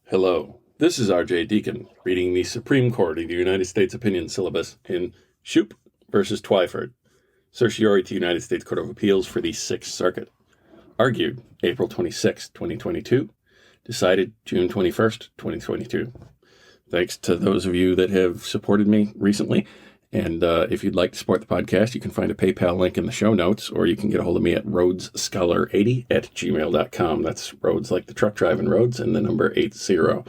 Hello, this is R.J. Deacon reading the Supreme Court of the United States Opinion Syllabus in Shoup versus Twyford, certiorari to United States Court of Appeals for the Sixth Circuit. Argued April 26, 2022. Decided June 21st, 2022. Thanks to those of you that have supported me recently. And if you'd like to support the podcast, you can find a PayPal link in the show notes, or you can get a hold of me at rhodesscholar80@gmail.com. That's Rhodes like the truck driving roads and the number 80.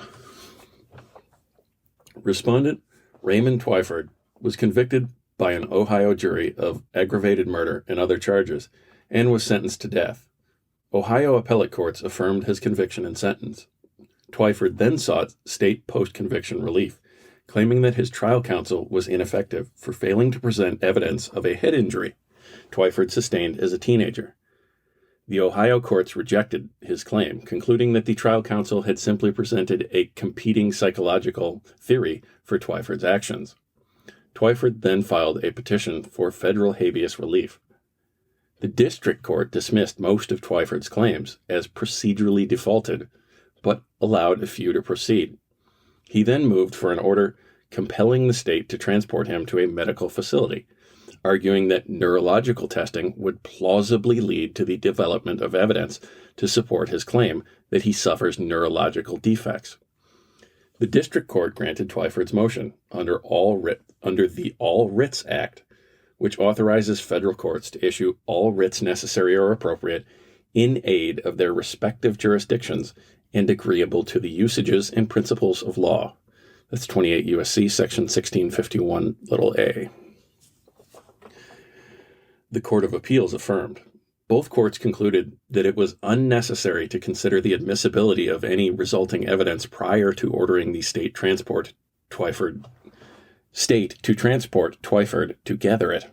Respondent Raymond Twyford was convicted by an Ohio jury of aggravated murder and other charges and was sentenced to death. Ohio appellate courts affirmed his conviction and sentence. Twyford then sought state post-conviction relief, claiming that his trial counsel was ineffective for failing to present evidence of a head injury Twyford sustained as a teenager. The Ohio courts rejected his claim, concluding that the trial counsel had simply presented a competing psychological theory for Twyford's actions. Twyford then filed a petition for federal habeas relief. The district court dismissed most of Twyford's claims as procedurally defaulted, but allowed a few to proceed. He then moved for an order compelling the state to transport him to a medical facility, arguing that neurological testing would plausibly lead to the development of evidence to support his claim that he suffers neurological defects. The district court granted Twyford's motion under the All Writs Act, which authorizes federal courts to issue all writs necessary or appropriate in aid of their respective jurisdictions and agreeable to the usages and principles of law. That's 28 U.S.C. section 1651 a. The Court of Appeals affirmed. Both courts concluded that it was unnecessary to consider the admissibility of any resulting evidence prior to ordering the state to transport Twyford to gather it.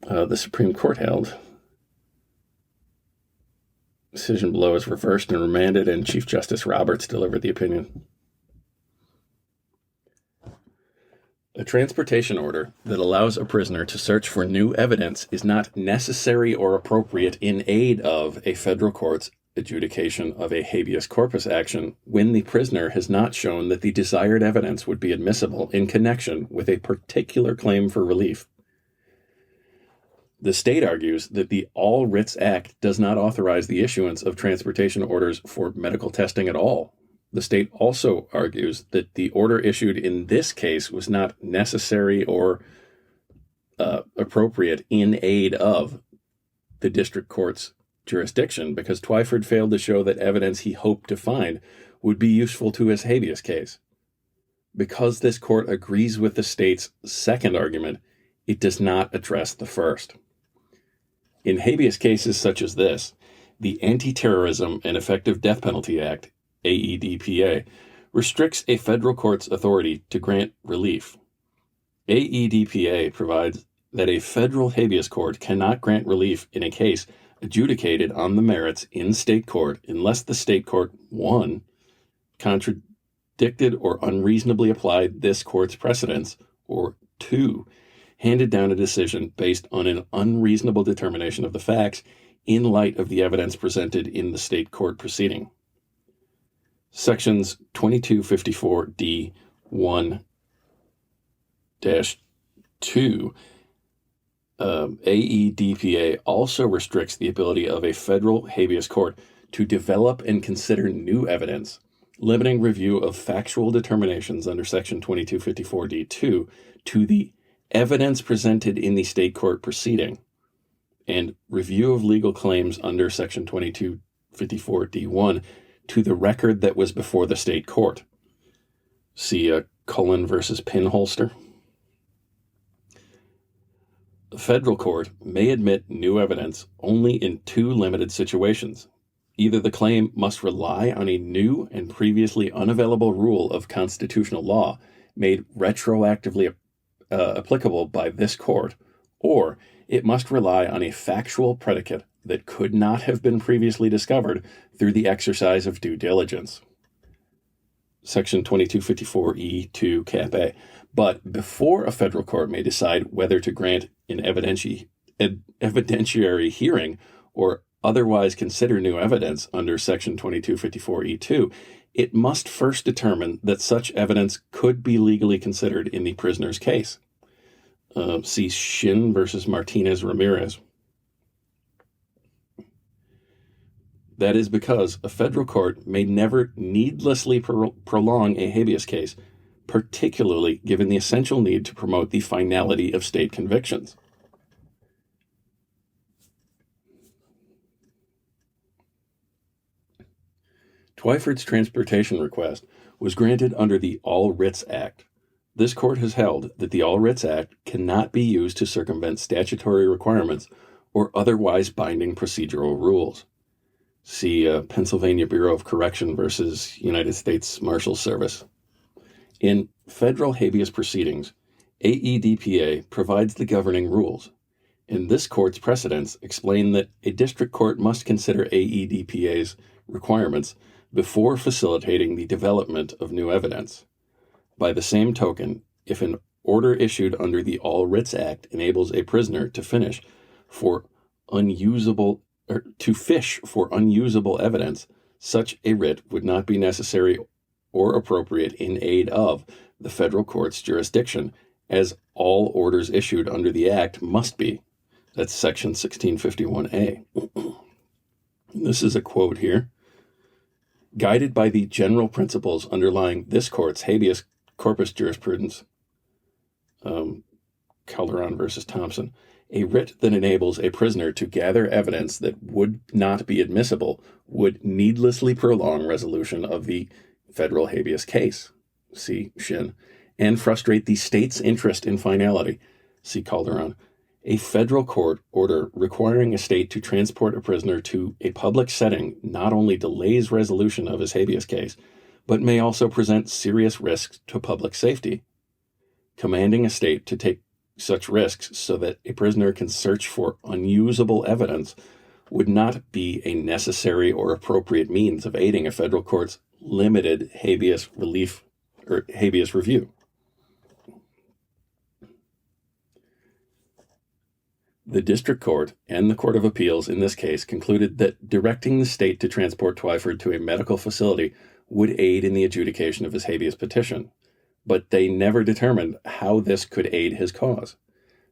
The Supreme Court held. Decision below is reversed and remanded, and Chief Justice Roberts delivered the opinion. A transportation order that allows a prisoner to search for new evidence is not necessary or appropriate in aid of a federal court's adjudication of a habeas corpus action when the prisoner has not shown that the desired evidence would be admissible in connection with a particular claim for relief. The state argues that the All Writs Act does not authorize the issuance of transportation orders for medical testing at all. The state also argues that the order issued in this case was not necessary or appropriate in aid of the district court's jurisdiction because Twyford failed to show that evidence he hoped to find would be useful to his habeas case. Because this court agrees with the state's second argument, it does not address the first. In habeas cases such as this, the Anti-Terrorism and Effective Death Penalty Act, AEDPA, restricts a federal court's authority to grant relief. AEDPA provides that a federal habeas court cannot grant relief in a case adjudicated on the merits in state court unless the state court, 1, contradicted or unreasonably applied this court's precedents, or 2, handed down a decision based on an unreasonable determination of the facts in light of the evidence presented in the state court proceeding. Sections 2254D1-2 AEDPA also restricts the ability of a federal habeas court to develop and consider new evidence, limiting review of factual determinations under Section 2254D2 to the evidence presented in the state court proceeding, and review of legal claims under Section 2254D1 to the record that was before the state court. See Cullen versus Pinholster. A federal court may admit new evidence only in 2 limited situations. Either the claim must rely on a new and previously unavailable rule of constitutional law made retroactively applicable by this court, or it must rely on a factual predicate that could not have been previously discovered through the exercise of due diligence. Section 2254E2 Cap A. But before a federal court may decide whether to grant an evidentiary hearing or otherwise consider new evidence under Section 2254E2, it must first determine that such evidence could be legally considered in the prisoner's case. See Shin versus Martinez-Ramirez. That is because a federal court may never needlessly prolong a habeas case, particularly given the essential need to promote the finality of state convictions. Twyford's transportation request was granted under the All Writs Act. This court has held that the All Writs Act cannot be used to circumvent statutory requirements or otherwise binding procedural rules. See Pennsylvania Bureau of Correction versus United States Marshals Service. In federal habeas proceedings, AEDPA provides the governing rules, and this court's precedents explain that a district court must consider AEDPA's requirements before facilitating the development of new evidence. By the same token, if an order issued under the All Writs Act enables a prisoner to fish for unusable evidence, such a writ would not be necessary or appropriate in aid of the federal court's jurisdiction, as all orders issued under the Act must be. That's Section 1651A. This is a quote here. Guided by the general principles underlying this court's habeas corpus jurisprudence, Calderon versus Thompson, a writ that enables a prisoner to gather evidence that would not be admissible would needlessly prolong resolution of the federal habeas case, see Shin, and frustrate the state's interest in finality, see Calderon. A federal court order requiring a state to transport a prisoner to a public setting not only delays resolution of his habeas case, but may also present serious risks to public safety. Commanding a state to take such risks so that a prisoner can search for unusable evidence would not be a necessary or appropriate means of aiding a federal court's limited habeas relief or habeas review. The district court and the Court of Appeals in this case concluded that directing the state to transport Twyford to a medical facility would aid in the adjudication of his habeas petition, but they never determined how this could aid his cause.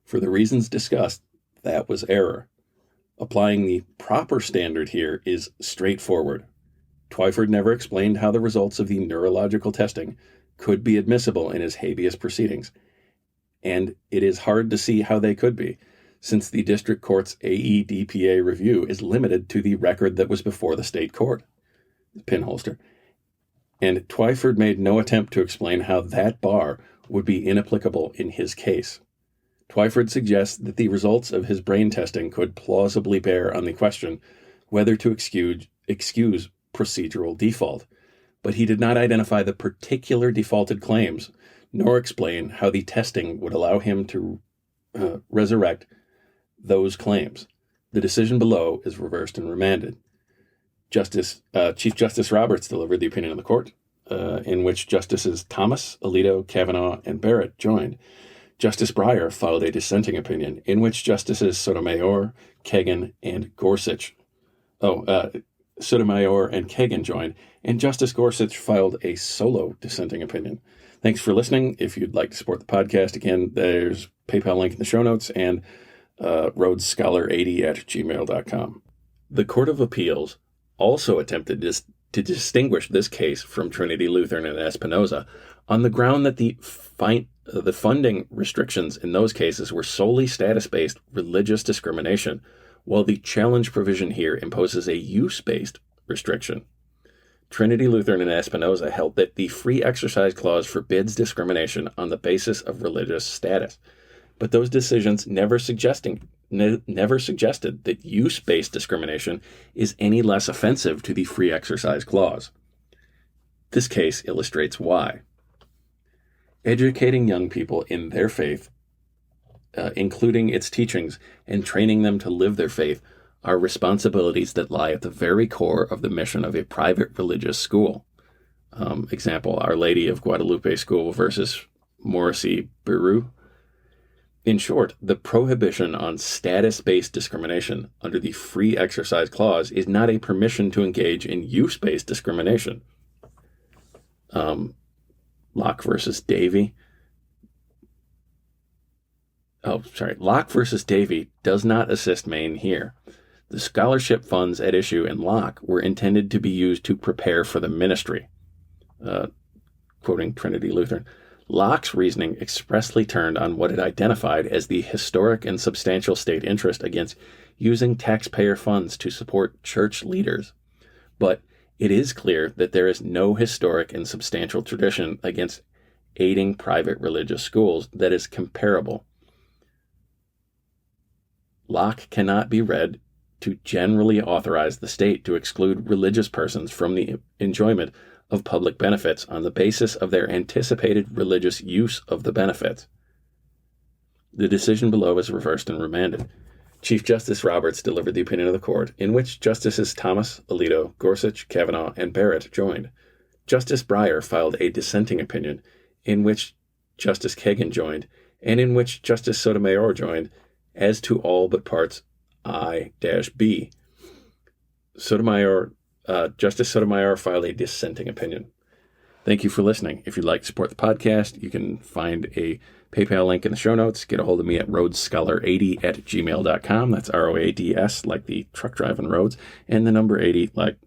For the reasons discussed, that was error. Applying the proper standard here is straightforward. Twyford never explained how the results of the neurological testing could be admissible in his habeas proceedings, and it is hard to see how they could be, since the district court's AEDPA review is limited to the record that was before the state court, pinholster, and Twyford made no attempt to explain how that bar would be inapplicable in his case. Twyford suggests that the results of his brain testing could plausibly bear on the question whether to excuse procedural default, but he did not identify the particular defaulted claims, nor explain how the testing would allow him to resurrect those claims. The decision below is reversed and remanded. Chief Justice Roberts delivered the opinion of the court, in which Justices Thomas, Alito, Kavanaugh, and Barrett joined. Justice Breyer filed a dissenting opinion, in which Justices Sotomayor, Kagan, and Gorsuch joined, and Justice Gorsuch filed a solo dissenting opinion. Thanks for listening. If you'd like to support the podcast, again, there's PayPal link in the show notes and rhodesscholar80@gmail.com. The Court of Appeals also attempted to distinguish this case from Trinity Lutheran and Espinoza on the ground that the funding restrictions in those cases were solely status-based religious discrimination, while the challenge provision here imposes a use-based restriction. Trinity Lutheran and Espinoza held that the Free Exercise Clause forbids discrimination on the basis of religious status, but those decisions never suggested that use-based discrimination is any less offensive to the Free Exercise Clause. This case illustrates why. Educating young people in their faith, including its teachings, and training them to live their faith are responsibilities that lie at the very core of the mission of a private religious school. Example, Our Lady of Guadalupe School versus Morrissey Beru. In short, the prohibition on status-based discrimination under the Free Exercise Clause is not a permission to engage in use-based discrimination. Locke versus Davey. Locke versus Davey does not assist Maine here. The scholarship funds at issue in Locke were intended to be used to prepare for the ministry. Quoting Trinity Lutheran, Locke's reasoning expressly turned on what it identified as the historic and substantial state interest against using taxpayer funds to support church leaders. But it is clear that there is no historic and substantial tradition against aiding private religious schools that is comparable. Locke cannot be read to generally authorize the state to exclude religious persons from the enjoyment of public benefits on the basis of their anticipated religious use of the benefits. The decision below is reversed and remanded. Chief Justice Roberts delivered the opinion of the court, in which Justices Thomas, Alito, Gorsuch, Kavanaugh, and Barrett joined. Justice Breyer filed a dissenting opinion, in which Justice Kagan joined, and in which Justice Sotomayor joined, as to all but parts I-B. Justice Sotomayor filed a dissenting opinion. Thank you for listening. If you'd like to support the podcast, you can find a PayPal link in the show notes. Get a hold of me at roadscholar80@gmail.com. That's ROADS, like the truck driving roads, and the number 80, like